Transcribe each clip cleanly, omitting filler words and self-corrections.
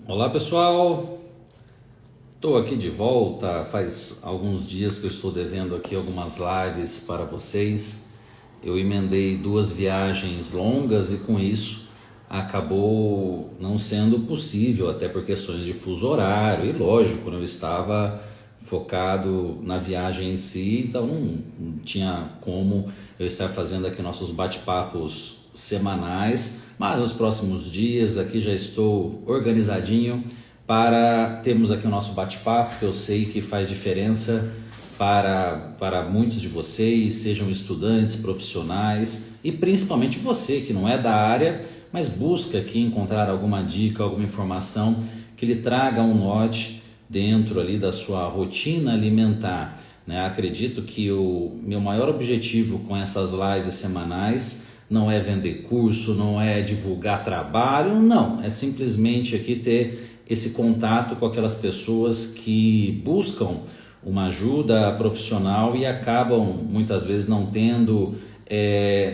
Olá pessoal, estou aqui de volta. Faz alguns dias que eu estou devendo aqui algumas lives para vocês. Eu emendei 2 viagens longas e com isso acabou não sendo possível, até por questões de fuso horário e lógico, eu estava focado na viagem em si, então não tinha como eu estar fazendo aqui nossos bate-papos semanais, mas nos próximos dias aqui já estou organizadinho para termos aqui o nosso bate-papo, que eu sei que faz diferença para muitos de vocês, sejam estudantes, profissionais e principalmente você que não é da área, mas busca aqui encontrar alguma dica, alguma informação que lhe traga um norte dentro ali da sua rotina alimentar, né? Acredito que o meu maior objetivo com essas lives semanais não é vender curso, não é divulgar trabalho, não, é simplesmente aqui ter esse contato com aquelas pessoas que buscam uma ajuda profissional e acabam muitas vezes não tendo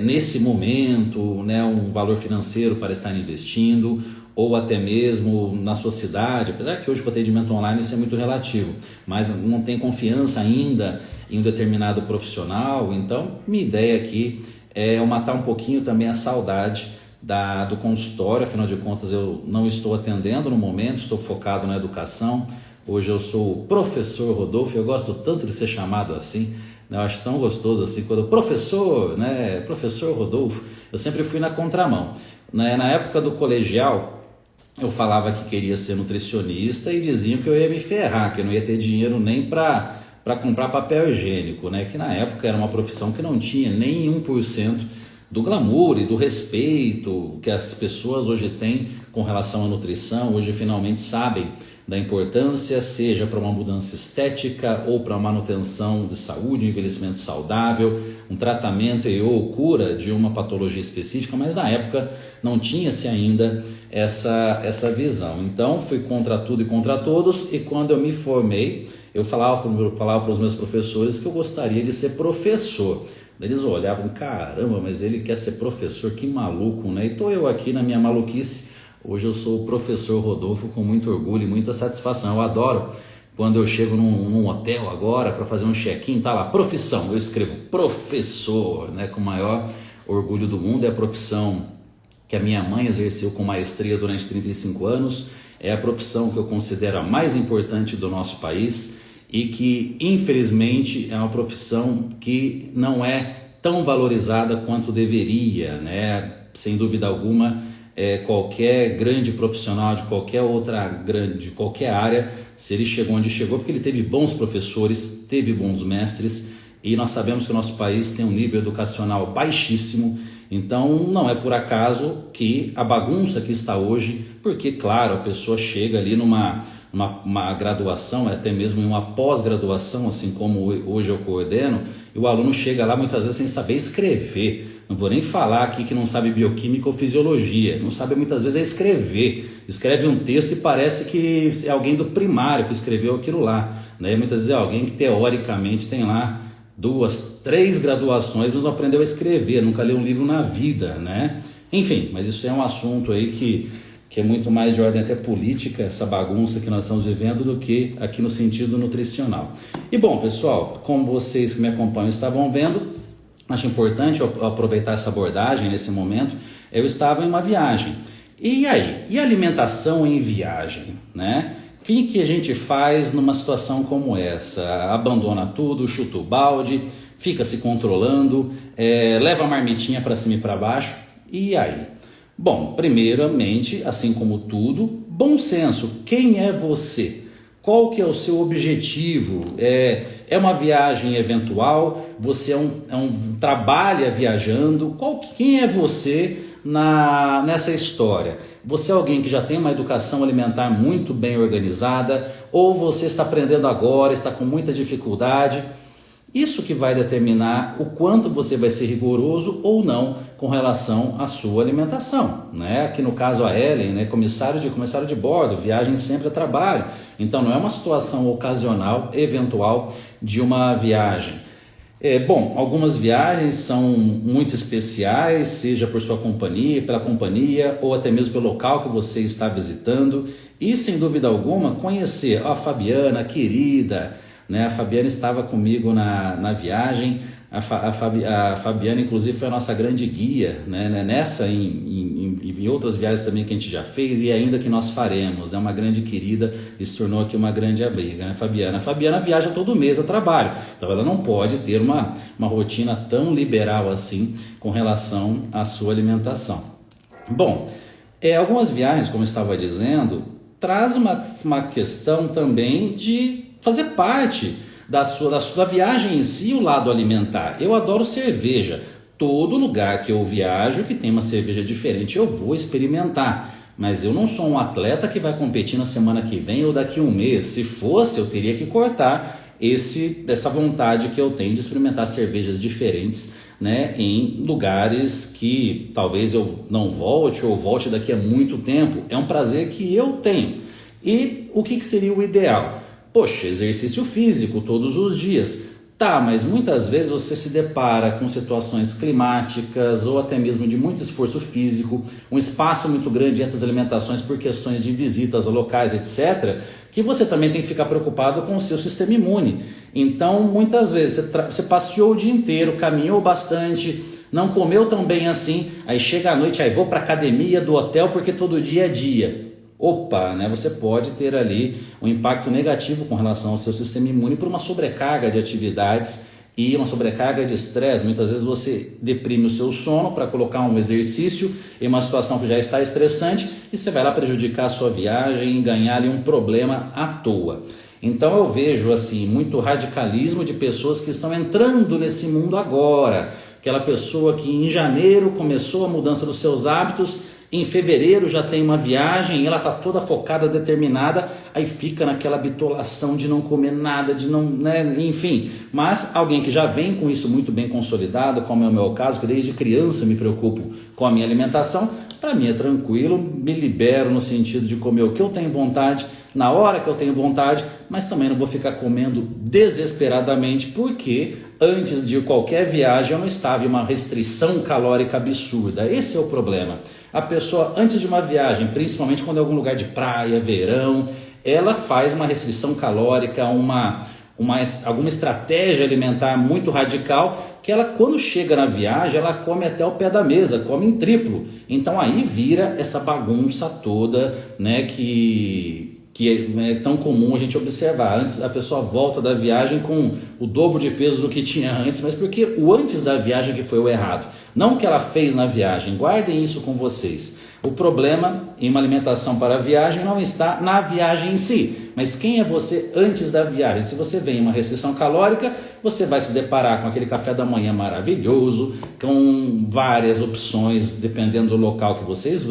nesse momento, né, um valor financeiro para estar investindo, ou até mesmo na sua cidade, apesar que hoje com o atendimento online isso é muito relativo, mas não tem confiança ainda em um determinado profissional. Então minha ideia aqui é eu matar um pouquinho também a saudade do consultório. Afinal de contas eu não estou atendendo no momento, estou focado na educação. Hoje eu sou o professor Rodolfo, eu gosto tanto de ser chamado assim, né? Eu acho tão gostoso assim, quando professor, né? Professor Rodolfo, eu sempre fui na contramão, né? Na época do colegial, eu falava que queria ser nutricionista e diziam que eu ia me ferrar, que eu não ia ter dinheiro nem para comprar papel higiênico, né? Que na época era uma profissão que não tinha nem 1% do glamour e do respeito que as pessoas hoje têm com relação à nutrição. Hoje finalmente sabem da importância, seja para uma mudança estética ou para manutenção de saúde, um envelhecimento saudável, um tratamento ou cura de uma patologia específica, mas na época não tinha-se ainda essa visão. Então fui contra tudo e contra todos, e quando eu me formei, eu falava para os meus professores que eu gostaria de ser professor. Eles olhavam, caramba, mas ele quer ser professor, que maluco, né? E estou eu aqui na minha maluquice. Hoje eu sou o professor Rodolfo com muito orgulho e muita satisfação. Eu adoro quando eu chego num hotel agora para fazer um check-in, tá lá, profissão, eu escrevo professor, né? Com o maior orgulho do mundo. É a profissão que a minha mãe exerceu com maestria durante 35 anos, é a profissão que eu considero a mais importante do nosso país e que, infelizmente, é uma profissão que não é tão valorizada quanto deveria, né? Sem dúvida alguma, qualquer grande profissional de qualquer área, se ele chegou onde chegou, porque ele teve bons professores, teve bons mestres, e nós sabemos que o nosso país tem um nível educacional baixíssimo. Então não é por acaso que a bagunça que está hoje, porque claro, a pessoa chega ali numa graduação, até mesmo em uma pós-graduação, assim como hoje eu coordeno, e o aluno chega lá muitas vezes sem saber escrever. Não vou nem falar aqui que não sabe bioquímica ou fisiologia, não sabe muitas vezes escrever. Escreve um texto e parece que é alguém do primário que escreveu aquilo lá, né? Muitas vezes é alguém que teoricamente tem lá 2, 3 graduações, mas não aprendeu a escrever, nunca leu um livro na vida, né? Enfim, mas isso é um assunto aí que é muito mais de ordem até política, essa bagunça que nós estamos vivendo, do que aqui no sentido nutricional. E bom, pessoal, como vocês que me acompanham estavam vendo, acho importante eu aproveitar essa abordagem nesse momento. Eu estava em uma viagem. E aí? E alimentação em viagem, né? O que a gente faz numa situação como essa? Abandona tudo, chuta o balde, fica se controlando, leva a marmitinha para cima e para baixo. E aí? Bom, primeiramente, assim como tudo, bom senso. Quem é você? Qual que é o seu objetivo? É uma viagem eventual? Você trabalha viajando? Quem é você nessa história? Você é alguém que já tem uma educação alimentar muito bem organizada? Ou você está aprendendo agora, está com muita dificuldade? Isso que vai determinar o quanto você vai ser rigoroso ou não com relação à sua alimentação, né? Aqui no caso a Ellen, né, comissário de bordo, viagem sempre a trabalho. Então não é uma situação ocasional, eventual de uma viagem. Bom, algumas viagens são muito especiais, seja por sua companhia, pela companhia ou até mesmo pelo local que você está visitando. E sem dúvida alguma, conhecer a Fabiana, querida, né? A Fabiana estava comigo na viagem. A Fabiana, inclusive, foi a nossa grande guia, né? Nessa em outras viagens também que a gente já fez e ainda que nós faremos, né? Uma grande querida e se tornou aqui uma grande amiga, né, Fabiana? A Fabiana viaja todo mês a trabalho, então ela não pode ter uma rotina tão liberal assim com relação à sua alimentação. Bom, algumas viagens, como eu estava dizendo, traz uma questão também de fazer parte da sua viagem em si, o lado alimentar. Eu adoro cerveja. Todo lugar que eu viajo que tem uma cerveja diferente eu vou experimentar, mas eu não sou um atleta que vai competir na semana que vem ou daqui a um mês. Se fosse, eu teria que cortar essa vontade que eu tenho de experimentar cervejas diferentes, né, em lugares que talvez eu não volte ou volte daqui a muito tempo. É um prazer que eu tenho. E o que seria o ideal? Poxa, exercício físico todos os dias. Tá, mas muitas vezes você se depara com situações climáticas ou até mesmo de muito esforço físico, um espaço muito grande entre as alimentações por questões de visitas a locais, etc., que você também tem que ficar preocupado com o seu sistema imune. Então, muitas vezes você passeou o dia inteiro, caminhou bastante, não comeu tão bem assim, aí chega à noite, aí vou para a academia do hotel porque todo dia é dia. Opa, né? Você pode ter ali um impacto negativo com relação ao seu sistema imune por uma sobrecarga de atividades e uma sobrecarga de estresse. Muitas vezes você deprime o seu sono para colocar um exercício em uma situação que já está estressante e você vai lá prejudicar a sua viagem e ganhar ali um problema à toa. Então eu vejo assim muito radicalismo de pessoas que estão entrando nesse mundo agora. Aquela pessoa que em janeiro começou a mudança dos seus hábitos, em fevereiro já tem uma viagem, ela está toda focada, determinada, aí fica naquela bitolação de não comer nada, de não, né, enfim. Mas alguém que já vem com isso muito bem consolidado, como é o meu caso, que desde criança me preocupo com a minha alimentação, para mim é tranquilo, me libero no sentido de comer o que eu tenho vontade, na hora que eu tenho vontade, mas também não vou ficar comendo desesperadamente, porque antes de qualquer viagem eu não estava em uma restrição calórica absurda. Esse é o problema. A pessoa, antes de uma viagem, principalmente quando é algum lugar de praia, verão, ela faz uma restrição calórica, alguma estratégia alimentar muito radical, que ela, quando chega na viagem, ela come até o pé da mesa, come em triplo. Então aí vira essa bagunça toda, né, que é tão comum a gente observar. Antes a pessoa volta da viagem com o dobro de peso do que tinha antes, mas porque o antes da viagem que foi o errado, não o que ela fez na viagem. Guardem isso com vocês. O problema em uma alimentação para a viagem não está na viagem em si, mas quem é você antes da viagem. Se você vem em uma restrição calórica, você vai se deparar com aquele café da manhã maravilhoso, com várias opções, dependendo do local que vocês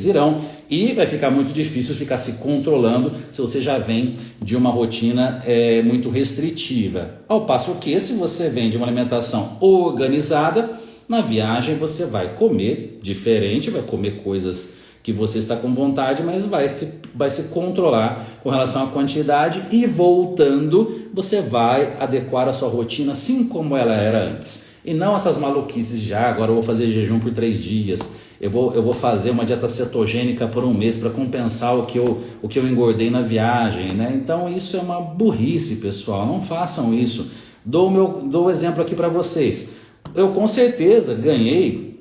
irão, e vai ficar muito difícil ficar se controlando se você já vem de uma rotina muito restritiva. Ao passo que, se você vem de uma alimentação organizada, na viagem você vai comer diferente, vai comer coisas que você está com vontade, mas vai se controlar com relação à quantidade, e voltando você vai adequar a sua rotina assim como ela era antes. E não essas maluquices de agora eu vou fazer jejum por 3 dias, eu vou fazer uma dieta cetogênica por um mês para compensar o que eu engordei na viagem, né? Então isso é uma burrice, pessoal, não façam isso. Dou o exemplo aqui para vocês. Eu com certeza ganhei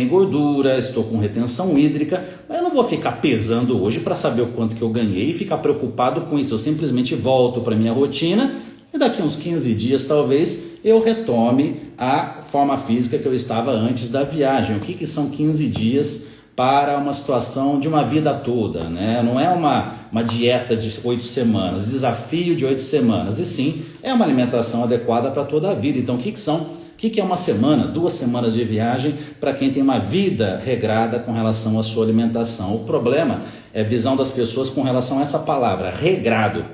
gordura, estou com retenção hídrica, mas eu não vou ficar pesando hoje para saber o quanto que eu ganhei e ficar preocupado com isso. Eu simplesmente volto para a minha rotina e daqui a uns 15 dias talvez eu retome a forma física que eu estava antes da viagem. O que são 15 dias para uma situação de uma vida toda, né? Não é uma dieta de 8 semanas, desafio de 8 semanas, e sim é uma alimentação adequada para toda a vida. Então o que é uma semana, 2 semanas de viagem para quem tem uma vida regrada com relação à sua alimentação? O problema é a visão das pessoas com relação a essa palavra, regrado.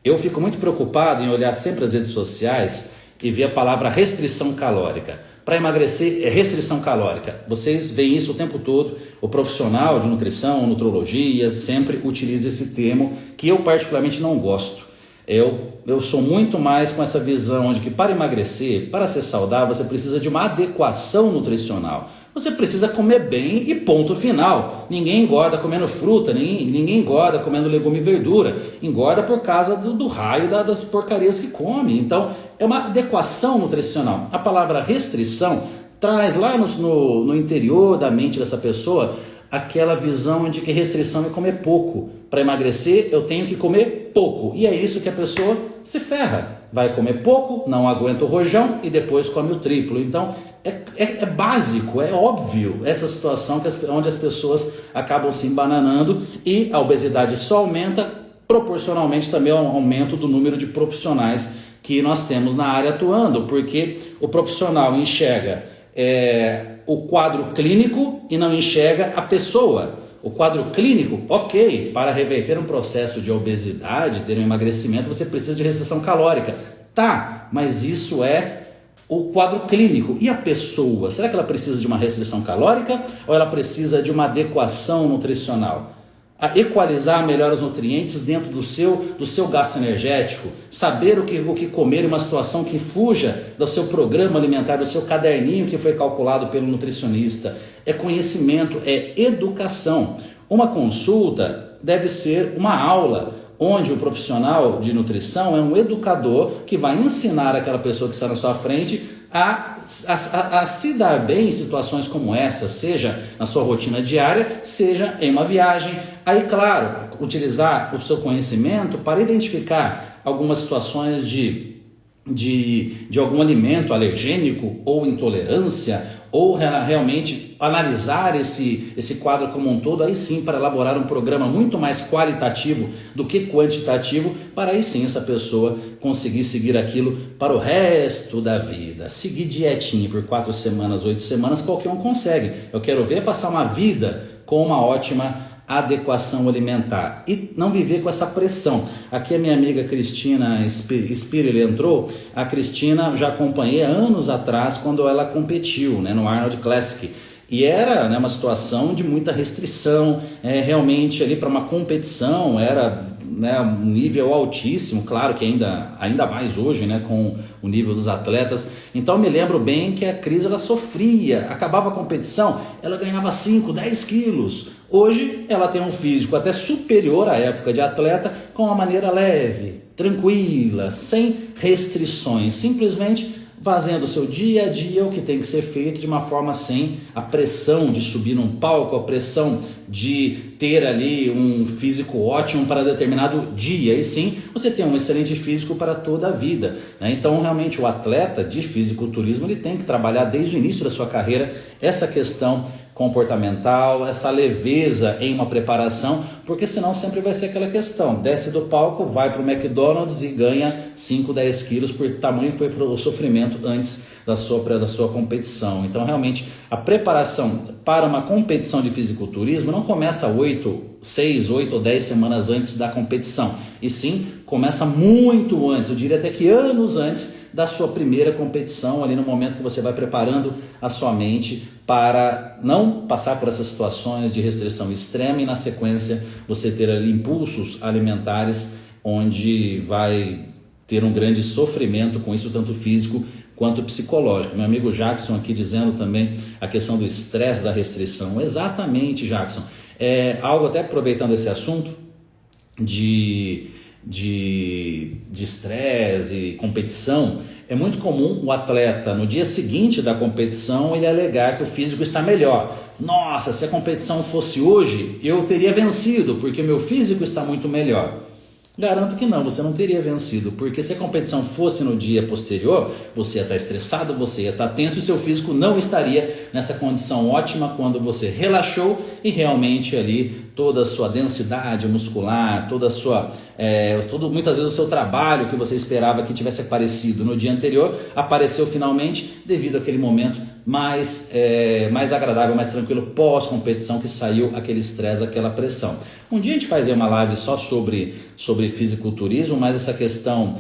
Eu fico muito preocupado em olhar sempre as redes sociais e ver a palavra restrição calórica. Para emagrecer é restrição calórica. Vocês veem isso o tempo todo. O profissional de nutrição, nutrologia, sempre utiliza esse termo que eu particularmente não gosto. Eu sou muito mais com essa visão de que para emagrecer, para ser saudável, você precisa de uma adequação nutricional. Você precisa comer bem e ponto final. Ninguém engorda comendo fruta, ninguém engorda comendo legume e verdura. Engorda por causa do raio das porcarias que come. Então, é uma adequação nutricional. A palavra restrição traz lá no interior da mente dessa pessoa aquela visão de que restrição é comer pouco. Para emagrecer, eu tenho que comer pouco. E é isso que a pessoa se ferra. Vai comer pouco, não aguenta o rojão e depois come o triplo. Então, é básico, é óbvio essa situação onde as pessoas acabam se embananando e a obesidade só aumenta proporcionalmente também ao aumento do número de profissionais que nós temos na área atuando, porque o profissional enxerga o quadro clínico e não enxerga a pessoa. O quadro clínico, ok, para reverter um processo de obesidade, ter um emagrecimento, você precisa de restrição calórica. Tá, mas isso é o quadro clínico. E a pessoa? Será que ela precisa de uma restrição calórica ou ela precisa de uma adequação nutricional? A equalizar melhor os nutrientes dentro do seu gasto energético, saber o que comer em uma situação que fuja do seu programa alimentar, do seu caderninho que foi calculado pelo nutricionista. É conhecimento, é educação. Uma consulta deve ser uma aula, onde o profissional de nutrição é um educador que vai ensinar aquela pessoa que está na sua frente a se dar bem em situações como essa, seja na sua rotina diária, seja em uma viagem. Aí, claro, utilizar o seu conhecimento para identificar algumas situações de algum alimento alergênico ou intolerância, ou realmente analisar esse quadro como um todo, aí sim para elaborar um programa muito mais qualitativo do que quantitativo, para aí sim essa pessoa conseguir seguir aquilo para o resto da vida. Seguir dietinha por 4 semanas, 8 semanas, qualquer um consegue. Eu quero ver passar uma vida com uma ótima adequação alimentar e não viver com essa pressão. Aqui a minha amiga Cristina Spirelli entrou. A Cristina já acompanhei há anos atrás quando ela competiu, no Arnold Classic, e era uma situação de muita restrição, realmente ali para uma competição era um nível altíssimo, claro que ainda mais hoje, com o nível dos atletas. Então me lembro bem que a Cris ela sofria, acabava a competição, ela ganhava 5, 10 quilos. Hoje ela tem um físico até superior à época de atleta, com uma maneira leve, tranquila, sem restrições, simplesmente fazendo o seu dia a dia, o que tem que ser feito de uma forma sem a pressão de subir num palco, a pressão de ter ali um físico ótimo para determinado dia, e sim, você tem um excelente físico para toda a vida, Então realmente o atleta de fisiculturismo ele tem que trabalhar desde o início da sua carreira essa questão comportamental, essa leveza em uma preparação, porque senão sempre vai ser aquela questão, desce do palco, vai para o McDonald's e ganha 5, 10 quilos, por tamanho foi o sofrimento antes da sua competição. Então realmente a preparação para uma competição de fisiculturismo não começa 6, 8 ou 10 semanas antes da competição, e sim começa muito antes, eu diria até que anos antes da sua primeira competição, ali no momento que você vai preparando a sua mente para não passar por essas situações de restrição extrema e na sequência você ter ali impulsos alimentares onde vai ter um grande sofrimento com isso, tanto físico quanto psicológico. Meu amigo Jackson aqui dizendo também a questão do estresse da restrição. Exatamente, Jackson. Algo até aproveitando esse assunto de estresse e competição, é muito comum o atleta no dia seguinte da competição ele alegar que o físico está melhor. Nossa, se a competição fosse hoje, eu teria vencido, porque meu físico está muito melhor. Garanto que não, você não teria vencido, porque se a competição fosse no dia posterior, você ia estar estressado, você ia estar tenso e seu físico não estaria nessa condição ótima quando você relaxou e realmente ali toda a sua densidade muscular, toda a sua, muitas vezes o seu trabalho que você esperava que tivesse aparecido no dia anterior, apareceu finalmente devido àquele momento mais agradável, mais tranquilo pós-competição que saiu aquele estresse, aquela pressão. Um dia a gente faz uma live só sobre fisiculturismo, mas essa questão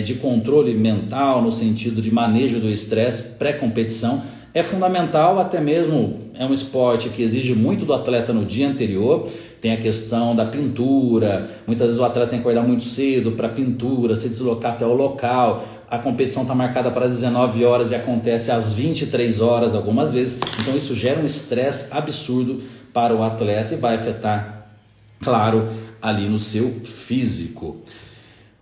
de controle mental no sentido de manejo do estresse pré-competição é fundamental, até mesmo é um esporte que exige muito do atleta no dia anterior. Tem a questão da pintura, muitas vezes o atleta tem que acordar muito cedo para pintura, se deslocar até o local. A competição está marcada para as 19 horas e acontece às 23 horas algumas vezes. Então isso gera um estresse absurdo para o atleta e vai afetar, claro, ali no seu físico.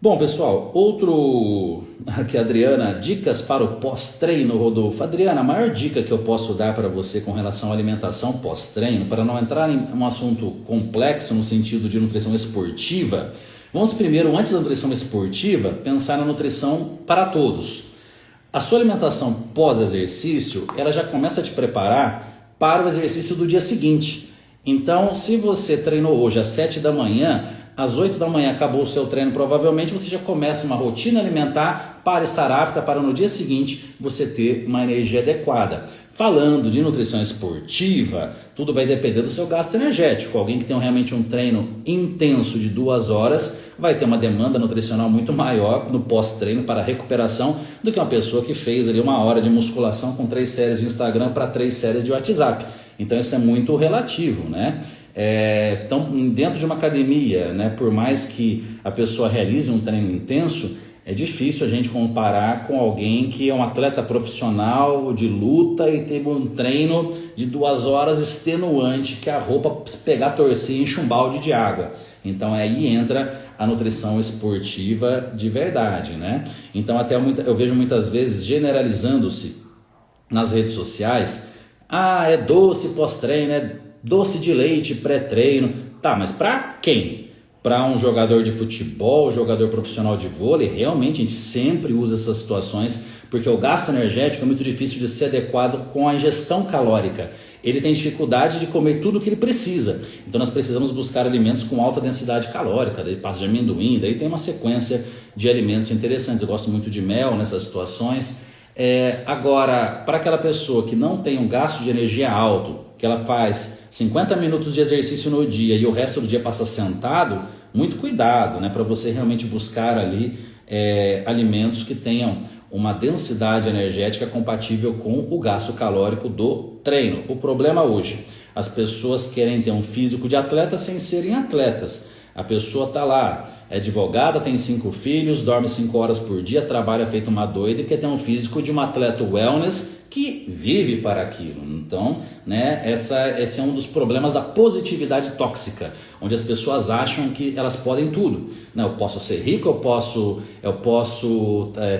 Bom, pessoal, outro aqui, Adriana, dicas para o pós-treino, Rodolfo. Adriana, a maior dica que eu posso dar para você com relação à alimentação pós-treino, para não entrar em um assunto complexo no sentido de nutrição esportiva, vamos primeiro, antes da nutrição esportiva, pensar na nutrição para todos. A sua alimentação pós-exercício, ela já começa a te preparar para o exercício do dia seguinte. Então, se você treinou hoje às 7 da manhã, às 8 da manhã acabou o seu treino, provavelmente você já começa uma rotina alimentar para estar apta para no dia seguinte você ter uma energia adequada. Falando de nutrição esportiva, tudo vai depender do seu gasto energético. Alguém que tem realmente um treino intenso de 2 horas vai ter uma demanda nutricional muito maior no pós-treino para recuperação do que uma pessoa que fez ali 1 hora de musculação com 3 séries de Instagram para 3 séries de WhatsApp. Então isso é muito relativo, né? Então, dentro de uma academia, né, por mais que a pessoa realize um treino intenso, é difícil a gente comparar com alguém que é um atleta profissional de luta e teve um treino de 2 horas extenuante, que a roupa, se pegar, torcer, enche um balde de água. Então aí entra a nutrição esportiva de verdade, né? Então até eu vejo muitas vezes generalizando-se nas redes sociais: é doce pós-treino, é doce de leite pré-treino. Tá, mas para quem? Para um jogador de futebol, jogador profissional de vôlei, realmente a gente sempre usa essas situações, porque o gasto energético é muito difícil de ser adequado com a ingestão calórica. Ele tem dificuldade de comer tudo o que ele precisa. Então nós precisamos buscar alimentos com alta densidade calórica, daí pasta de amendoim, daí tem uma sequência de alimentos interessantes. Eu gosto muito de mel nessas situações. Agora, para aquela pessoa que não tem um gasto de energia alto, que ela faz 50 minutos de exercício no dia e o resto do dia passa sentado, muito cuidado, né, para você realmente buscar ali alimentos que tenham uma densidade energética compatível com o gasto calórico do treino. O problema hoje, as pessoas querem ter um físico de atleta sem serem atletas. A pessoa está lá, é advogada, tem 5 filhos, dorme 5 horas por dia, trabalha feito uma doida e quer ter um físico de um atleta wellness que vive para aquilo. Então, né, esse é um dos problemas da positividade tóxica, onde as pessoas acham que elas podem tudo. Não, eu posso ser rico, eu posso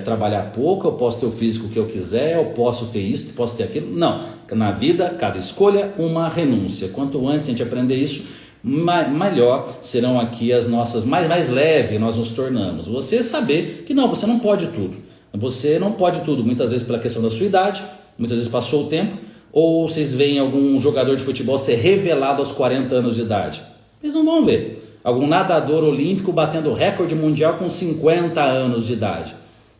trabalhar pouco, eu posso ter o físico que eu quiser, eu posso ter isso, posso ter aquilo. Não, na vida, cada escolha, uma renúncia. Quanto antes a gente aprender isso, melhor serão aqui as nossas, mais leve nós nos tornamos. Você saber que não, você não pode tudo. Você não pode tudo, muitas vezes pela questão da sua idade, muitas vezes passou o tempo, ou vocês veem algum jogador de futebol ser revelado aos 40 anos de idade. Eles não vão ver. Algum nadador olímpico batendo recorde mundial com 50 anos de idade.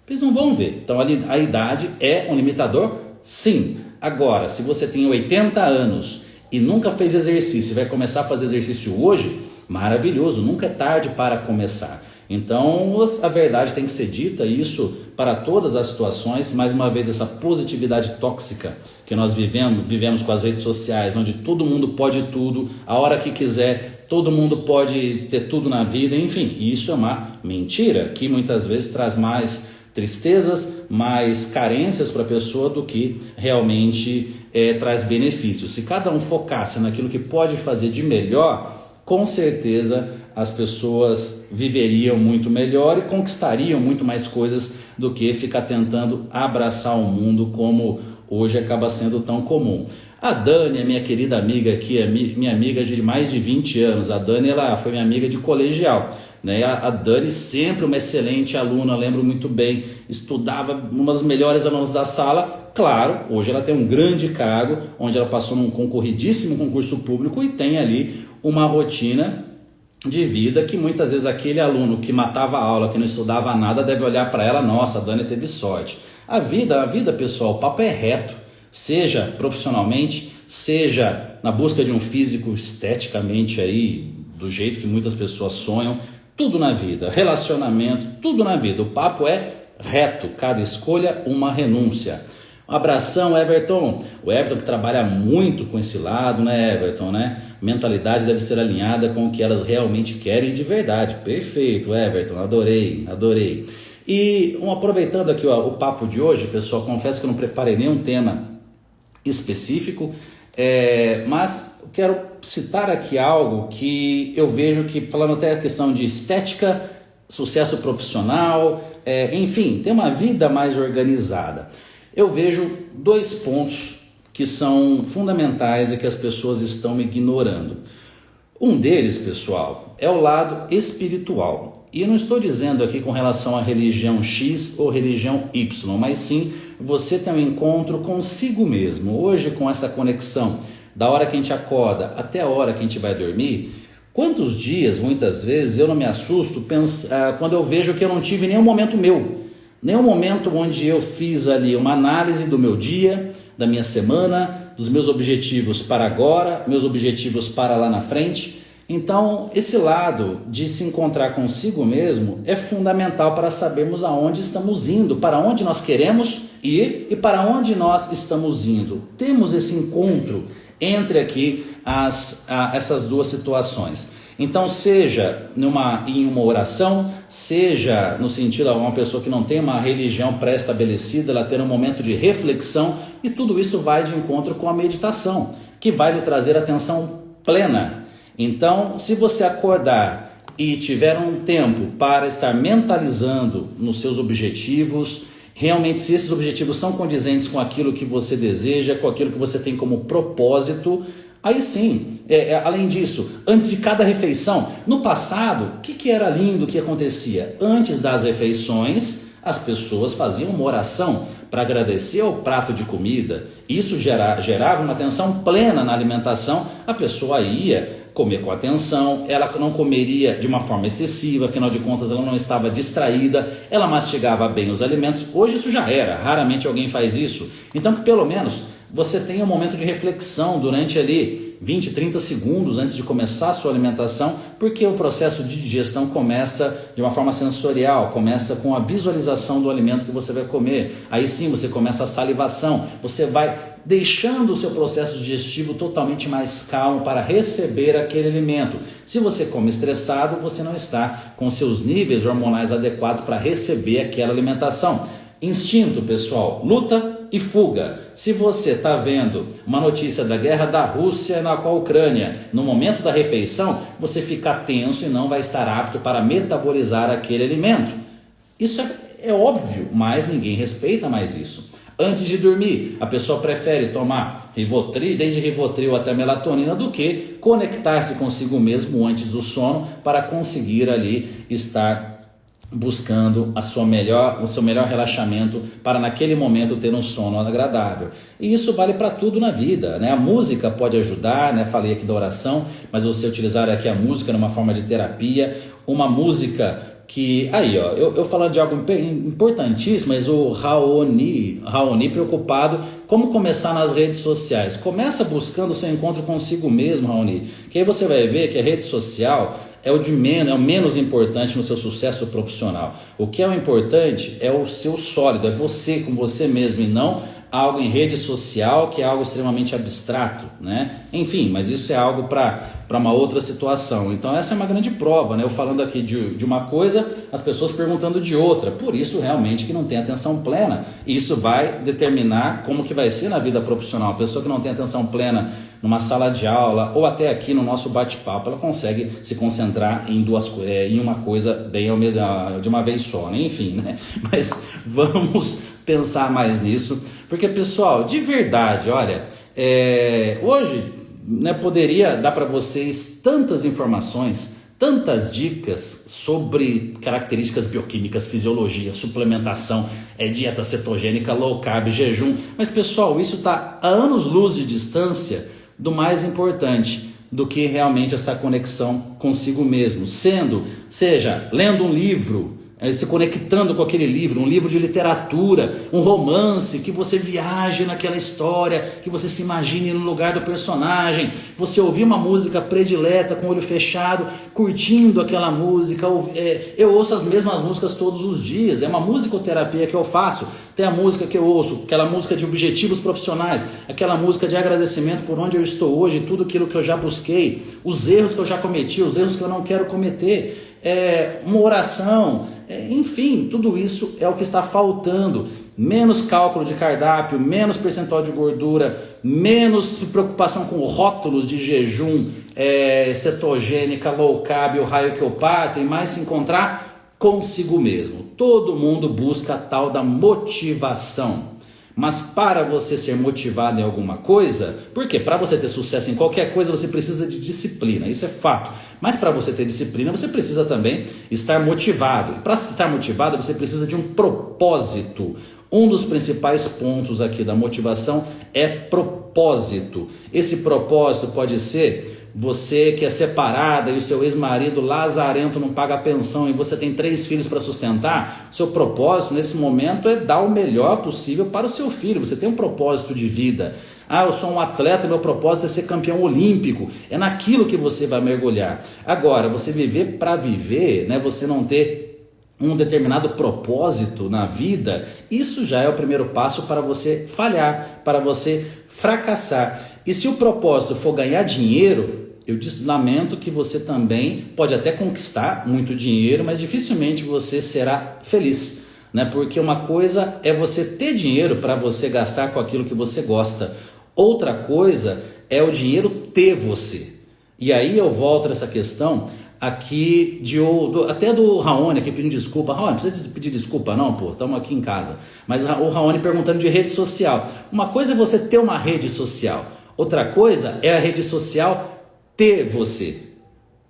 Eles não vão ver. Então a idade é um limitador? Sim. Agora, se você tem 80 anos e nunca fez exercício e vai começar a fazer exercício hoje, maravilhoso, nunca é tarde para começar. Então a verdade tem que ser dita, isso para todas as situações. Mais uma vez, essa positividade tóxica que nós vivemos com as redes sociais, onde todo mundo pode tudo, a hora que quiser, todo mundo pode ter tudo na vida, enfim, isso é uma mentira que muitas vezes traz mais tristezas, mais carências para a pessoa do que realmente traz benefícios. Se cada um focasse naquilo que pode fazer de melhor, com certeza as pessoas viveriam muito melhor e conquistariam muito mais coisas do que ficar tentando abraçar o mundo como hoje acaba sendo tão comum. A Dani é minha querida amiga aqui, é minha amiga de mais de 20 anos. A Dani, ela foi minha amiga de colegial, né? A Dani sempre uma excelente aluna, lembro muito bem, estudava, uma das melhores alunas da sala. Claro, hoje ela tem um grande cargo, onde ela passou num concorridíssimo concurso público e tem ali uma rotina de vida que muitas vezes aquele aluno que matava a aula, que não estudava nada, deve olhar para ela: nossa, a Dani teve sorte. A vida, pessoal, o papo é reto, seja profissionalmente, seja na busca de um físico esteticamente aí, do jeito que muitas pessoas sonham, tudo na vida, relacionamento, tudo na vida, o papo é reto, cada escolha uma renúncia. Um abração, Everton. O Everton que trabalha muito com esse lado, né, Everton, né? Mentalidade deve ser alinhada com o que elas realmente querem de verdade. Perfeito, Everton, adorei, adorei. E aproveitando aqui o papo de hoje, pessoal, confesso que eu não preparei nenhum tema específico, mas eu quero citar aqui algo que eu vejo que, falando até a questão de estética, sucesso profissional, enfim, ter uma vida mais organizada. Eu vejo 2 pontos que são fundamentais e que as pessoas estão ignorando. Um deles, pessoal, é o lado espiritual. E eu não estou dizendo aqui com relação à religião X ou religião Y, mas sim você ter um encontro consigo mesmo. Hoje, com essa conexão da hora que a gente acorda até a hora que a gente vai dormir, quantos dias, muitas vezes, eu não me assusto quando eu vejo que eu não tive nenhum momento meu. Nenhum momento onde eu fiz ali uma análise do meu dia, da minha semana, dos meus objetivos para agora, meus objetivos para lá na frente. Então, esse lado de se encontrar consigo mesmo é fundamental para sabermos aonde estamos indo, para onde nós queremos ir e para onde nós estamos indo. Temos esse encontro entre aqui essas 2 situações. Então, seja em uma oração, seja no sentido de uma pessoa que não tem uma religião pré-estabelecida, ela ter um momento de reflexão, e tudo isso vai de encontro com a meditação, que vai lhe trazer atenção plena. Então, se você acordar e tiver um tempo para estar mentalizando nos seus objetivos, realmente se esses objetivos são condizentes com aquilo que você deseja, com aquilo que você tem como propósito, aí sim, além disso, antes de cada refeição, no passado, o que era lindo que acontecia? Antes das refeições, as pessoas faziam uma oração para agradecer ao prato de comida. Isso gerava uma atenção plena na alimentação, a pessoa ia comer com atenção, ela não comeria de uma forma excessiva, afinal de contas ela não estava distraída, ela mastigava bem os alimentos. Hoje isso já era, raramente alguém faz isso. Então que pelo menos você tenha um momento de reflexão durante ali 20, 30 segundos antes de começar a sua alimentação, porque o processo de digestão começa de uma forma sensorial, começa com a visualização do alimento que você vai comer. Aí sim você começa a salivação, você vai deixando o seu processo digestivo totalmente mais calmo para receber aquele alimento. Se você come estressado, você não está com seus níveis hormonais adequados para receber aquela alimentação. Instinto, pessoal, luta e fuga. Se você está vendo uma notícia da guerra da Rússia com a Ucrânia, no momento da refeição, você fica tenso e não vai estar apto para metabolizar aquele alimento. Isso é óbvio, mas ninguém respeita mais isso. Antes de dormir, a pessoa prefere tomar Rivotril, desde Rivotril até melatonina, do que conectar-se consigo mesmo antes do sono para conseguir ali estar buscando o seu melhor relaxamento para naquele momento ter um sono agradável. E isso vale para tudo na vida, né? A música pode ajudar, né? Falei aqui da oração, mas você utilizar aqui a música numa forma de terapia, uma música que, aí ó, eu falando de algo importantíssimo, mas o Raoni preocupado, como começar nas redes sociais? Começa buscando o seu encontro consigo mesmo, Raoni, que aí você vai ver que a rede social é o menos importante no seu sucesso profissional. O que é o importante é o seu sólido, é você com você mesmo, e não algo em rede social, que é algo extremamente abstrato, né? Enfim, mas isso é algo para uma outra situação. Então essa é uma grande prova, né? Eu falando aqui de uma coisa, as pessoas perguntando de outra. Por isso realmente que não tem atenção plena. E isso vai determinar como que vai ser na vida profissional. A pessoa que não tem atenção plena numa sala de aula ou até aqui no nosso bate-papo, ela consegue se concentrar em uma coisa de uma vez só, né? Enfim, né? Mas vamos pensar mais nisso, porque pessoal, de verdade, olha, hoje, né, poderia dar para vocês tantas informações, tantas dicas sobre características bioquímicas, fisiologia, suplementação, dieta cetogênica, low carb, jejum, mas pessoal, isso está a anos-luz de distância do mais importante, do que realmente essa conexão consigo mesmo, seja lendo um livro, se conectando com aquele livro, um livro de literatura, um romance, que você viaje naquela história, que você se imagine no lugar do personagem, você ouvir uma música predileta com o olho fechado, curtindo aquela música. Eu ouço as mesmas músicas todos os dias, é uma musicoterapia que eu faço. Tem a música que eu ouço, aquela música de objetivos profissionais, aquela música de agradecimento por onde eu estou hoje, tudo aquilo que eu já busquei, os erros que eu já cometi, os erros que eu não quero cometer, uma oração, enfim, tudo isso é o que está faltando. Menos cálculo de cardápio, menos percentual de gordura, menos preocupação com rótulos de jejum, cetogênica, low carb, o raio que eu parto, e mais se encontrar consigo mesmo. Todo mundo busca a tal da motivação. Mas para você ser motivado em alguma coisa, porque para você ter sucesso em qualquer coisa você precisa de disciplina, isso é fato. Mas para você ter disciplina você precisa também estar motivado. E para estar motivado você precisa de um propósito. Um dos principais pontos aqui da motivação é propósito. Esse propósito pode ser você que é separada e o seu ex-marido lazarento não paga a pensão e você tem 3 filhos para sustentar. Seu propósito nesse momento é dar o melhor possível para o seu filho. Você tem um propósito de vida. Eu sou um atleta, meu propósito é ser campeão olímpico. É naquilo que você vai mergulhar. Agora, você viver para viver, né? Você não ter um determinado propósito na vida, isso já é o primeiro passo para você falhar, para você fracassar. E se o propósito for ganhar dinheiro, eu lamento que você também pode até conquistar muito dinheiro, mas dificilmente você será feliz, né? Porque uma coisa é você ter dinheiro para você gastar com aquilo que você gosta. Outra coisa é o dinheiro ter você. E aí eu volto nessa questão aqui até do Raoni aqui pedindo desculpa. Raoni, não precisa pedir desculpa não, pô, estamos aqui em casa. Mas o Raoni perguntando de rede social. Uma coisa é você ter uma rede social, outra coisa é a rede social ter você,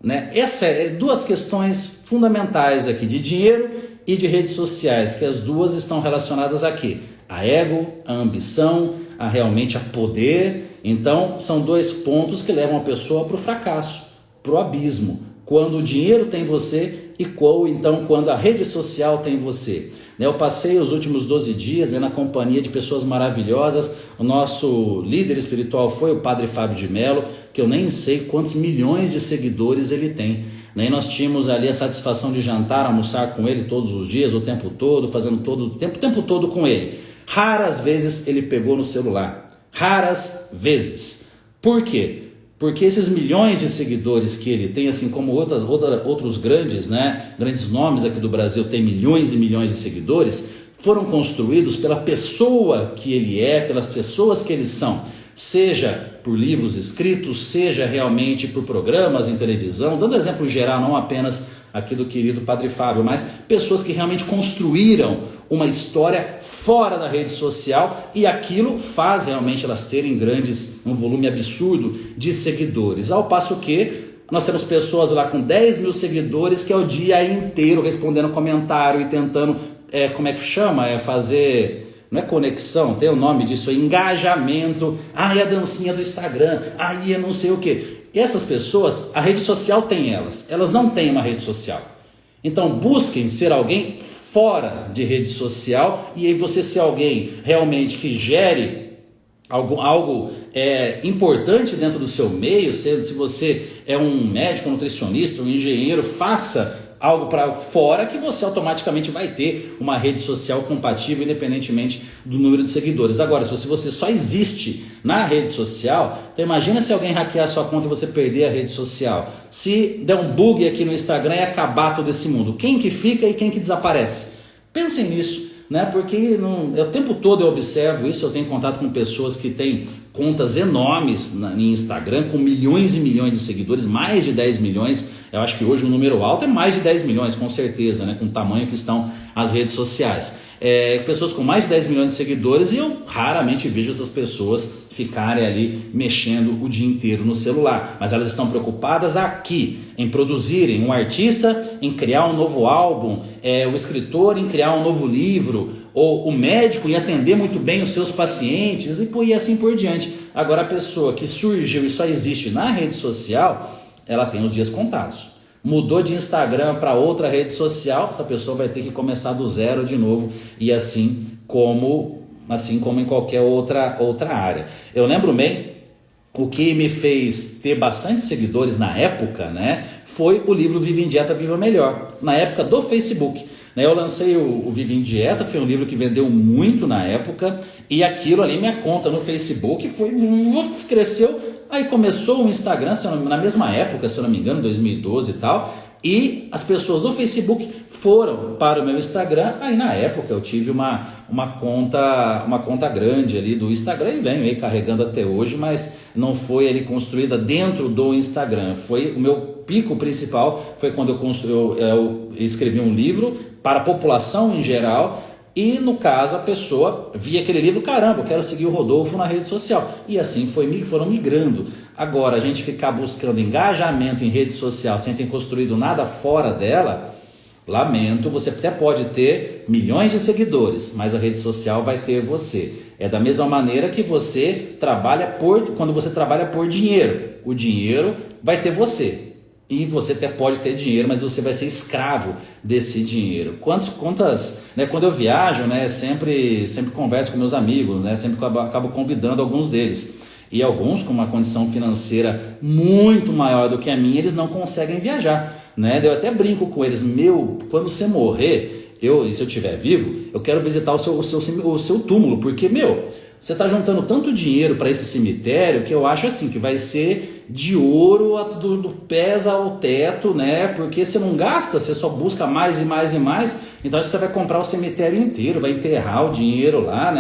né? Essas duas questões fundamentais aqui, de dinheiro e de redes sociais, que as duas estão relacionadas aqui, a ego, a ambição, realmente a poder. Então são 2 pontos que levam a pessoa para o fracasso, para o abismo, quando o dinheiro tem você e quando a rede social tem você. Eu passei os últimos 12 dias na companhia de pessoas maravilhosas. O nosso líder espiritual foi o Padre Fábio de Mello, que eu nem sei quantos milhões de seguidores ele tem. E nós tínhamos ali a satisfação de jantar, almoçar com ele todos os dias, o tempo todo, fazendo o tempo todo com ele. Raras vezes ele pegou no celular. Raras vezes. Por quê? Porque esses milhões de seguidores que ele tem, assim como outros grandes nomes aqui do Brasil têm milhões e milhões de seguidores, foram construídos pela pessoa que ele é, pelas pessoas que eles são, seja por livros escritos, seja realmente por programas em televisão, dando exemplo geral, não apenas aqui do querido Padre Fábio, mas pessoas que realmente construíram uma história fora da rede social, e aquilo faz realmente elas terem um volume absurdo de seguidores. Ao passo que nós temos pessoas lá com 10 mil seguidores que é o dia inteiro respondendo comentário e tentando, como é que chama? Fazer, não é conexão, tem o nome disso, engajamento. É a dancinha do Instagram, é não sei o que. Essas pessoas, a rede social tem elas não têm uma rede social. Então busquem ser alguém fora de rede social, e aí você ser alguém realmente que gere algo importante dentro do seu meio. Se você é um médico, um nutricionista, um engenheiro, faça algo para fora que você automaticamente vai ter uma rede social compatível, independentemente do número de seguidores. Agora, se você só existe na rede social, então imagina se alguém hackear a sua conta e você perder a rede social. Se der um bug aqui no Instagram e acabar todo esse mundo, quem que fica e quem que desaparece? Pensem nisso, né? Porque o tempo todo eu observo isso. Eu tenho contato com pessoas que têm contas enormes em Instagram, com milhões e milhões de seguidores, mais de 10 milhões. Eu acho que hoje o número alto é mais de 10 milhões, com certeza, né? Com o tamanho que estão as redes sociais. Pessoas com mais de 10 milhões de seguidores, e eu raramente vejo essas pessoas ficarem ali mexendo o dia inteiro no celular, mas elas estão preocupadas aqui em produzirem um artista, em criar um novo álbum, o escritor em criar um novo livro, ou o médico em atender muito bem os seus pacientes, e assim por diante. Agora, a pessoa que surgiu e só existe na rede social, ela tem os dias contados, mudou de Instagram para outra rede social, essa pessoa vai ter que começar do zero de novo, e assim como em qualquer outra área. Eu lembro bem, o que me fez ter bastante seguidores na época, né, foi o livro Viva em Dieta, Viva Melhor, na época do Facebook. Eu lancei o Viva em Dieta, foi um livro que vendeu muito na época, e aquilo ali, minha conta no Facebook cresceu. Aí começou o Instagram, na mesma época, se eu não me engano, 2012 e tal, e as pessoas do Facebook foram para o meu Instagram. Aí na época eu tive uma conta grande ali do Instagram e venho aí carregando até hoje, mas não foi ali construída dentro do Instagram. Foi o meu pico principal, foi quando eu escrevi um livro para a população em geral. E no caso a pessoa via aquele livro, caramba, eu quero seguir o Rodolfo na rede social. E assim foram migrando. Agora, a gente ficar buscando engajamento em rede social sem ter construído nada fora dela, lamento, você até pode ter milhões de seguidores, mas a rede social vai ter você. É da mesma maneira que você quando você trabalha por dinheiro, o dinheiro vai ter você. E você até pode ter dinheiro, mas você vai ser escravo desse dinheiro. Quando eu viajo, sempre converso com meus amigos, sempre acabo convidando alguns deles. E alguns com uma condição financeira muito maior do que a minha, eles não conseguem viajar. Eu até brinco com eles, quando você morrer, e se eu estiver vivo, eu quero visitar o seu túmulo, porque, você está juntando tanto dinheiro para esse cemitério que eu acho assim que vai ser de ouro do pés ao teto, porque você não gasta, você só busca mais e mais e mais, então você vai comprar o cemitério inteiro, vai enterrar o dinheiro lá,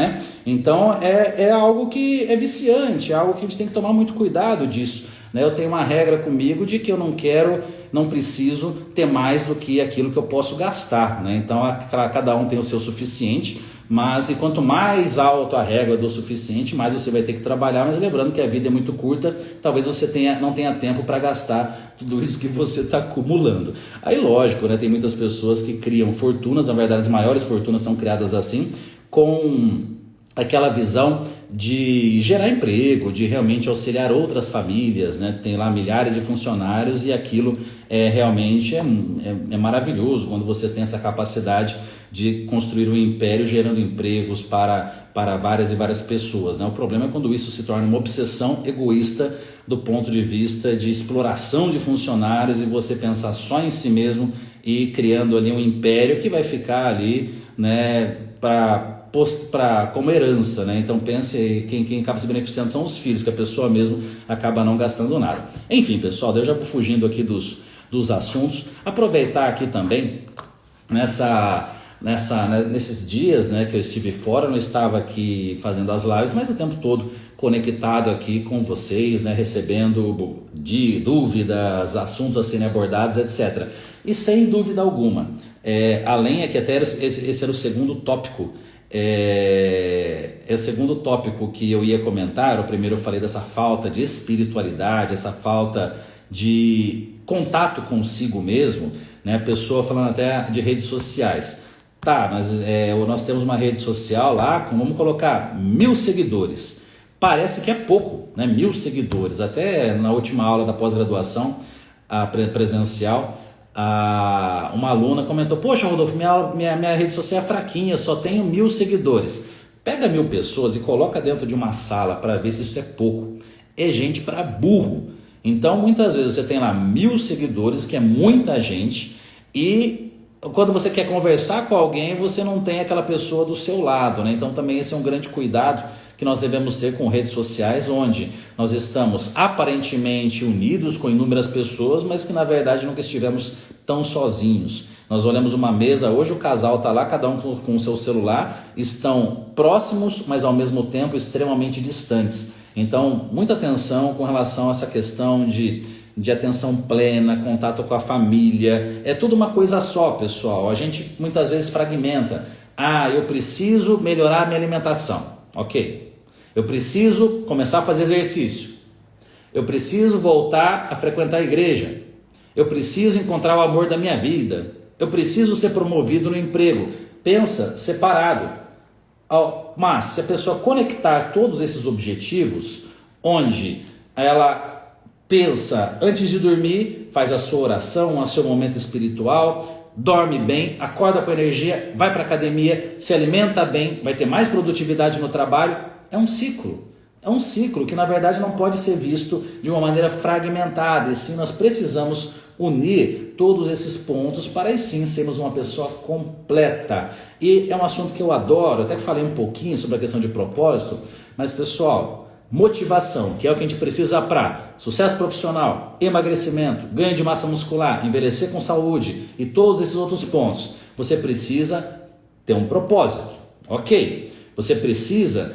então é algo que é viciante, é algo que a gente tem que tomar muito cuidado disso. Eu tenho uma regra comigo de que eu não preciso ter mais do que aquilo que eu posso gastar, Então cada um tem o seu suficiente. Mas e quanto mais alto a régua do suficiente, mais você vai ter que trabalhar. Mas lembrando que a vida é muito curta, talvez você não tenha tempo para gastar tudo isso que você está acumulando. Aí lógico, tem muitas pessoas que criam fortunas, na verdade as maiores fortunas são criadas assim, com aquela visão de gerar emprego, de realmente auxiliar outras famílias, Tem lá milhares de funcionários e aquilo realmente é maravilhoso quando você tem essa capacidade de construir um império gerando empregos para várias e várias pessoas, O problema é quando isso se torna uma obsessão egoísta do ponto de vista de exploração de funcionários e você pensar só em si mesmo e criando ali um império que vai ficar ali, como herança, Então pense aí, quem acaba se beneficiando são os filhos, que a pessoa mesmo acaba não gastando nada. Enfim, pessoal, eu já vou fugindo aqui dos assuntos. Aproveitar aqui também nesses dias, que eu estive fora, eu não estava aqui fazendo as lives, mas o tempo todo conectado aqui com vocês, recebendo dúvidas, assuntos a serem abordados, etc. E sem dúvida alguma, além é que até esse era o segundo tópico. O segundo tópico que eu ia comentar. O primeiro eu falei dessa falta de espiritualidade, essa falta de contato consigo mesmo, A pessoa falando até de redes sociais. Tá, mas nós temos uma rede social lá, vamos colocar 1000 seguidores. Parece que é pouco, 1000 seguidores. Até na última aula da pós-graduação, a presencial, uma aluna comentou: poxa, Rodolfo, minha rede social é fraquinha, só tenho 1000 seguidores. Pega 1000 pessoas e coloca dentro de uma sala para ver se isso é pouco. É gente para burro. Então muitas vezes você tem lá 1000 seguidores, que é muita gente, e quando você quer conversar com alguém, você não tem aquela pessoa do seu lado, Então também esse é um grande cuidado que nós devemos ter com redes sociais, onde nós estamos aparentemente unidos com inúmeras pessoas, mas que na verdade nunca estivemos tão sozinhos. Nós olhamos uma mesa, hoje o casal está lá, cada um com o seu celular, estão próximos, mas ao mesmo tempo extremamente distantes. Então, muita atenção com relação a essa questão de atenção plena, contato com a família. É tudo uma coisa só, pessoal. A gente muitas vezes fragmenta. Eu preciso melhorar a minha alimentação. Ok. Eu preciso começar a fazer exercício. Eu preciso voltar a frequentar a igreja. Eu preciso encontrar o amor da minha vida. Eu preciso ser promovido no emprego. Pensa separado. Mas se a pessoa conectar todos esses objetivos, onde ela pensa antes de dormir, faz a sua oração, o seu momento espiritual, dorme bem, acorda com energia, vai para a academia, se alimenta bem, vai ter mais produtividade no trabalho. É um ciclo. É um ciclo que na verdade não pode ser visto de uma maneira fragmentada, e sim nós precisamos unir todos esses pontos para aí sim sermos uma pessoa completa. E é um assunto que eu adoro, até que falei um pouquinho sobre a questão de propósito, mas pessoal, motivação, que é o que a gente precisa para sucesso profissional, emagrecimento, ganho de massa muscular, envelhecer com saúde e todos esses outros pontos, você precisa ter um propósito, ok? Você precisa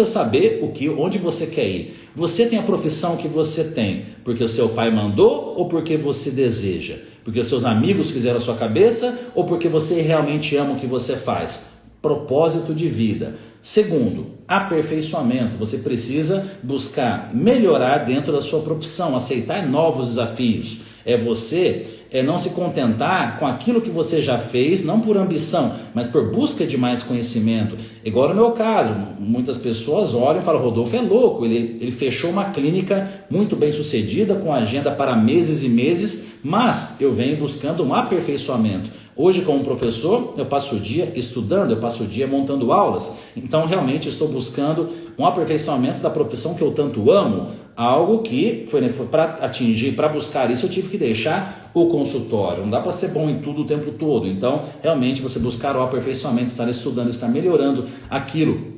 saber onde você quer ir. Você tem a profissão que você tem porque o seu pai mandou ou porque você deseja? Porque os seus amigos fizeram a sua cabeça ou porque você realmente ama o que você faz? Propósito de vida. Segundo, aperfeiçoamento. Você precisa buscar melhorar dentro da sua profissão, aceitar novos desafios. É você não se contentar com aquilo que você já fez, não por ambição, mas por busca de mais conhecimento. Igual no meu caso, muitas pessoas olham e falam, Rodolfo é louco, ele fechou uma clínica muito bem sucedida, com agenda para meses e meses, mas eu venho buscando um aperfeiçoamento. Hoje, como professor, eu passo o dia estudando, eu passo o dia montando aulas, então realmente estou buscando um aperfeiçoamento da profissão que eu tanto amo, algo que foi para atingir, para buscar isso eu tive que deixar o consultório, não dá para ser bom em tudo o tempo todo, então realmente você buscar o aperfeiçoamento, estar estudando, estar melhorando aquilo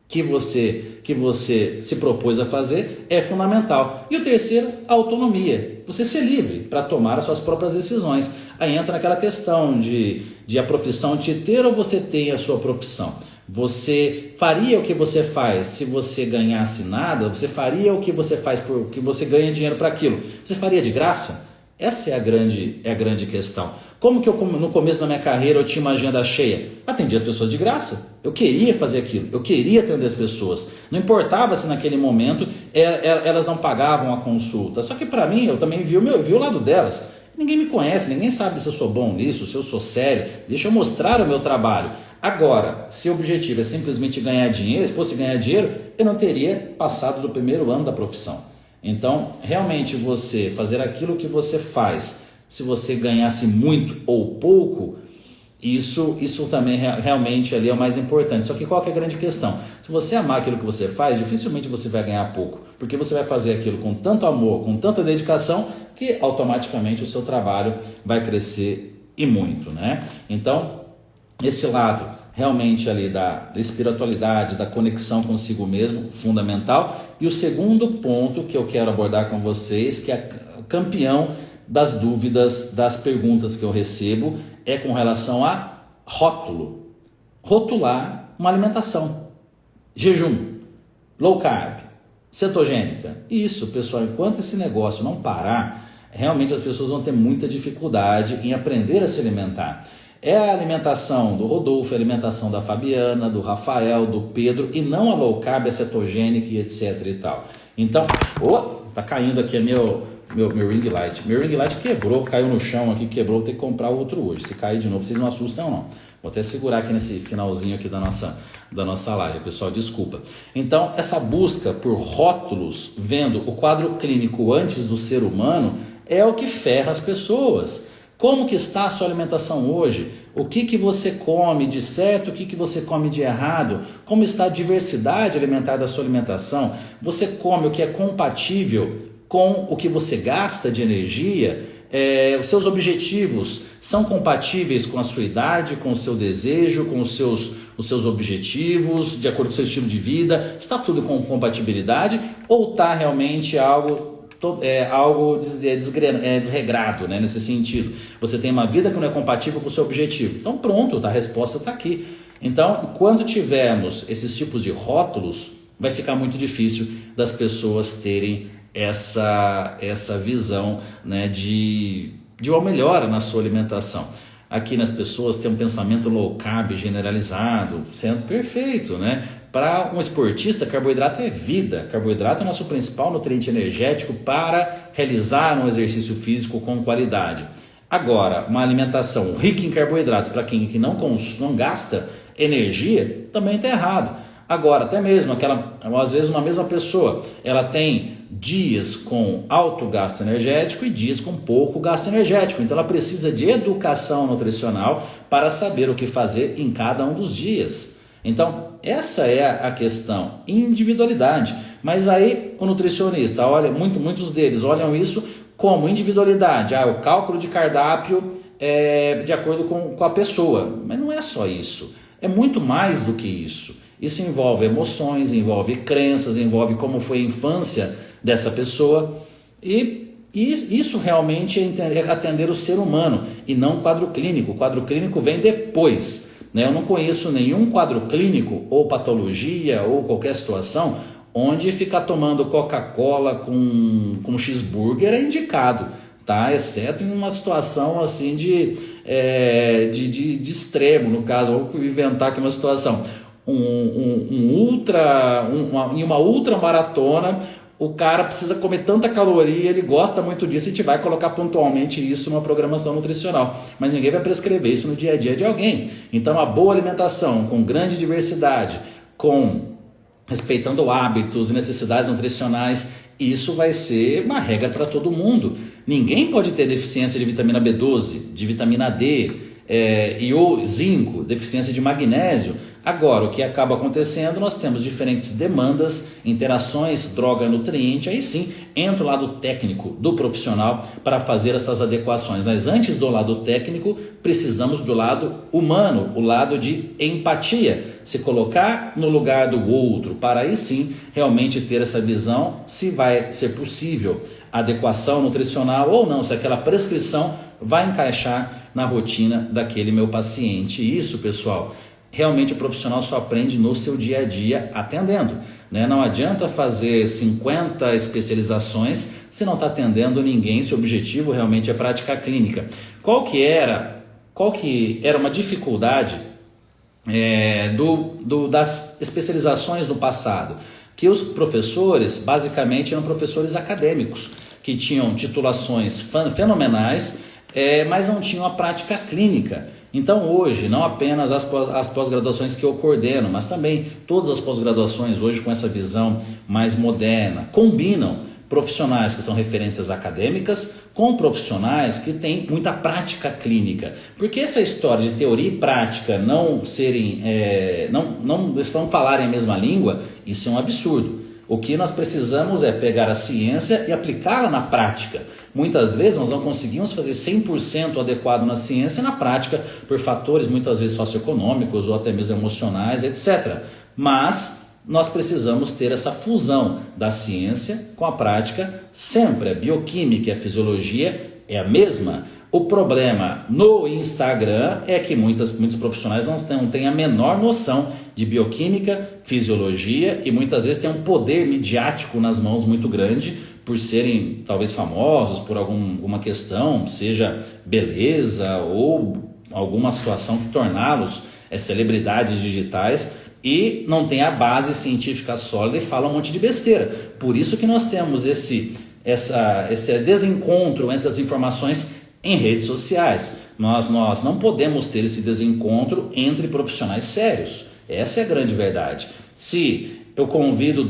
que você se propôs a fazer é fundamental. E o terceiro, autonomia, você ser livre para tomar as suas próprias decisões. Aí entra naquela questão de a profissão te ter ou você tem a sua profissão. Você faria o que você faz se você ganhasse nada? Você faria o que você faz porque você ganha dinheiro para aquilo? Você faria de graça? Essa é a grande questão. Como que no começo da minha carreira eu tinha uma agenda cheia? Atendia as pessoas de graça. Eu queria fazer aquilo, eu queria atender as pessoas. Não importava se naquele momento elas não pagavam a consulta. Só que para mim, eu também vi o lado delas. Ninguém me conhece, ninguém sabe se eu sou bom nisso, se eu sou sério. Deixa eu mostrar o meu trabalho. Agora, se o objetivo é simplesmente ganhar dinheiro, se fosse ganhar dinheiro, eu não teria passado do primeiro ano da profissão. Então, realmente você fazer aquilo que você faz, se você ganhasse muito ou pouco, isso também realmente ali é o mais importante. Só que qual que é a grande questão? Se você amar aquilo que você faz, dificilmente você vai ganhar pouco, porque você vai fazer aquilo com tanto amor, com tanta dedicação, que automaticamente o seu trabalho vai crescer e muito, né? Então, esse lado realmente ali da espiritualidade, da conexão consigo mesmo, fundamental. E o segundo ponto que eu quero abordar com vocês, que é campeão das dúvidas, das perguntas que eu recebo, é com relação a rótulo. Rotular uma alimentação. Jejum, low carb, cetogênica. Isso, pessoal, enquanto esse negócio não parar, realmente as pessoas vão ter muita dificuldade em aprender a se alimentar. É a alimentação do Rodolfo, é a alimentação da Fabiana, do Rafael, do Pedro, e não a low carb, a cetogênica e etc e tal. Então, tá caindo aqui meu ring light. Meu ring light quebrou, caiu no chão aqui, quebrou, vou ter que comprar outro hoje. Se cair de novo, vocês não assustam não. Vou até segurar aqui nesse finalzinho aqui da nossa live, pessoal, desculpa. Então, essa busca por rótulos, vendo o quadro clínico antes do ser humano, é o que ferra as pessoas. Como que está a sua alimentação hoje? O que você come de certo, o que você come de errado? Como está a diversidade alimentar da sua alimentação? Você come o que é compatível com o que você gasta de energia? Os seus objetivos são compatíveis com a sua idade, com o seu desejo, com os seus objetivos, de acordo com o seu estilo de vida? Está tudo com compatibilidade ou está realmente algo desregrado, né, nesse sentido? Você tem uma vida que não é compatível com o seu objetivo. Então pronto, a resposta está aqui. Então, quando tivermos esses tipos de rótulos, vai ficar muito difícil das pessoas terem essa visão, né, de uma melhora na sua alimentação. Aqui nas pessoas tem um pensamento low carb generalizado, sendo perfeito, né? Para um esportista, carboidrato é vida. Carboidrato é o nosso principal nutriente energético para realizar um exercício físico com qualidade. Agora, uma alimentação rica em carboidratos para quem não gasta energia, também está errado. Agora, até mesmo às vezes uma mesma pessoa, ela tem dias com alto gasto energético e dias com pouco gasto energético. Então ela precisa de educação nutricional para saber o que fazer em cada um dos dias. Então, essa é a questão, individualidade. Mas aí o nutricionista, olha, muitos deles olham isso como individualidade. O cálculo de cardápio é de acordo com a pessoa. Mas não é só isso, é muito mais do que isso. Isso envolve emoções, envolve crenças, envolve como foi a infância dessa pessoa. E isso realmente é atender o ser humano e não o quadro clínico. O quadro clínico vem depois. Eu não conheço nenhum quadro clínico ou patologia ou qualquer situação onde ficar tomando Coca-Cola com cheeseburger é indicado, tá? Exceto em uma situação assim de extremo, no caso, vou inventar aqui uma situação, em uma ultramaratona, o cara precisa comer tanta caloria, ele gosta muito disso, e a gente vai colocar pontualmente isso numa programação nutricional. Mas ninguém vai prescrever isso no dia a dia de alguém. Então, a boa alimentação, com grande diversidade, respeitando hábitos e necessidades nutricionais, isso vai ser uma regra para todo mundo. Ninguém pode ter deficiência de vitamina B12, de vitamina D, e zinco, deficiência de magnésio. Agora, o que acaba acontecendo, nós temos diferentes demandas, interações, droga-nutriente, aí sim entra o lado técnico do profissional para fazer essas adequações. Mas antes do lado técnico, precisamos do lado humano, o lado de empatia, se colocar no lugar do outro, para aí sim realmente ter essa visão, se vai ser possível a adequação nutricional ou não, se aquela prescrição vai encaixar na rotina daquele meu paciente. E isso, pessoal, realmente o profissional só aprende no seu dia a dia atendendo, né? Não adianta fazer 50 especializações se não está atendendo ninguém, se o objetivo realmente é prática clínica. Qual que era uma dificuldade das especializações no passado? Que os professores basicamente eram professores acadêmicos, que tinham titulações fenomenais, mas não tinham a prática clínica. Então hoje, não apenas as pós-graduações que eu coordeno, mas também todas as pós-graduações hoje com essa visão mais moderna, combinam profissionais que são referências acadêmicas com profissionais que têm muita prática clínica. Porque essa história de teoria e prática não falarem a mesma língua, isso é um absurdo. O que nós precisamos é pegar a ciência e aplicá-la na prática. Muitas vezes nós não conseguimos fazer 100% adequado na ciência e na prática por fatores muitas vezes socioeconômicos ou até mesmo emocionais, etc. Mas nós precisamos ter essa fusão da ciência com a prática sempre. A bioquímica e a fisiologia é a mesma. O problema no Instagram é que muitos profissionais não têm a menor noção de bioquímica, fisiologia e muitas vezes têm um poder midiático nas mãos muito grande por serem talvez famosos por alguma questão, seja beleza ou alguma situação que torná-los celebridades digitais e não tem a base científica sólida e fala um monte de besteira. Por isso que nós temos esse desencontro entre as informações em redes sociais. Nós não podemos ter esse desencontro entre profissionais sérios. Essa é a grande verdade. Se eu convido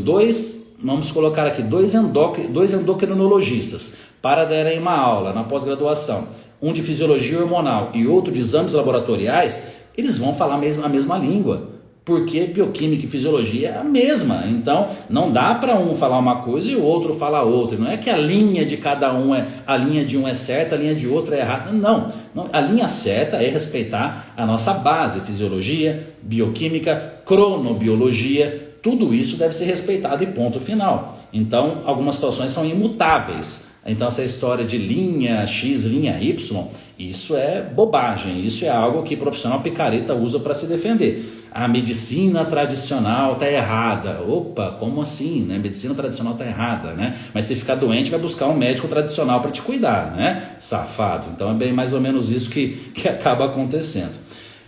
vamos colocar aqui, dois endocrinologistas para darem uma aula na pós-graduação, um de fisiologia hormonal e outro de exames laboratoriais, eles vão falar a mesma língua, porque bioquímica e fisiologia é a mesma. Então, não dá para um falar uma coisa e o outro falar outra. Não é que a linha de cada um a linha de um é certa, a linha de outro é errada. Não, a linha certa é respeitar a nossa base, fisiologia, bioquímica, cronobiologia. Tudo isso deve ser respeitado e ponto final. Então, algumas situações são imutáveis. Então, essa história de linha X, linha Y, isso é bobagem. Isso é algo que o profissional picareta usa para se defender. A medicina tradicional está errada. Opa, como assim? Né? A medicina tradicional está errada, né? Mas se ficar doente, vai buscar um médico tradicional para te cuidar, né? Safado. Então, é bem mais ou menos isso que acaba acontecendo.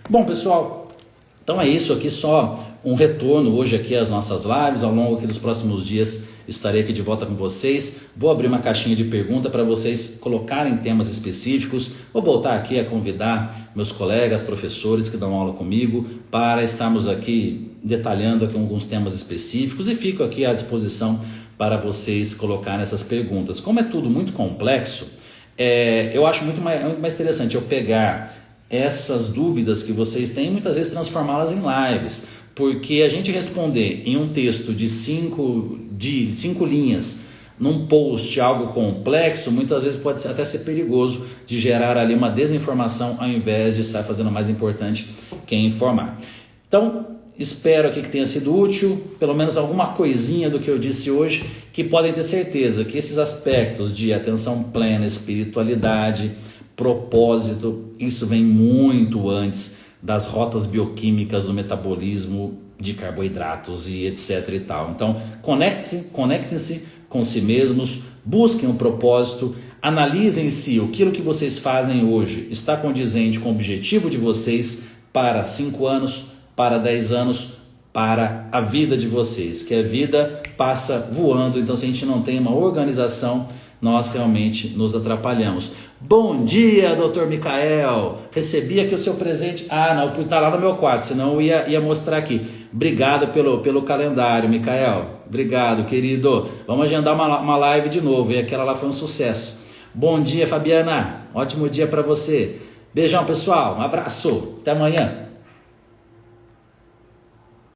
Bom, pessoal, então é isso aqui, só um retorno hoje aqui às nossas lives. Ao longo aqui dos próximos dias estarei aqui de volta com vocês. Vou abrir uma caixinha de pergunta para vocês colocarem temas específicos. Vou voltar aqui a convidar meus colegas, professores que dão aula comigo para estarmos aqui detalhando aqui alguns temas específicos e fico aqui à disposição para vocês colocarem essas perguntas. Como é tudo muito complexo, eu acho muito mais interessante eu pegar essas dúvidas que vocês têm e muitas vezes transformá-las em lives, porque a gente responder em um texto de cinco linhas num post algo complexo, muitas vezes pode até ser perigoso de gerar ali uma desinformação ao invés de estar fazendo o mais importante, que é informar. Então, espero aqui que tenha sido útil, pelo menos alguma coisinha do que eu disse hoje, que podem ter certeza que esses aspectos de atenção plena, espiritualidade, propósito, isso vem muito antes das rotas bioquímicas do metabolismo de carboidratos e etc e tal. Então, conectem-se com si mesmos, busquem um propósito, analisem se aquilo que vocês fazem hoje está condizente com o objetivo de vocês para 5 anos, para 10 anos, para a vida de vocês, que a vida passa voando, então se a gente não tem uma organização, nós realmente nos atrapalhamos. Bom dia, Dr. Micael, recebi aqui o seu presente, não, está lá no meu quadro, senão eu ia mostrar aqui. Obrigado pelo calendário, Micael, obrigado, querido, vamos agendar uma live de novo, e aquela lá foi um sucesso. Bom dia, Fabiana, ótimo dia para você, beijão pessoal, um abraço, até amanhã.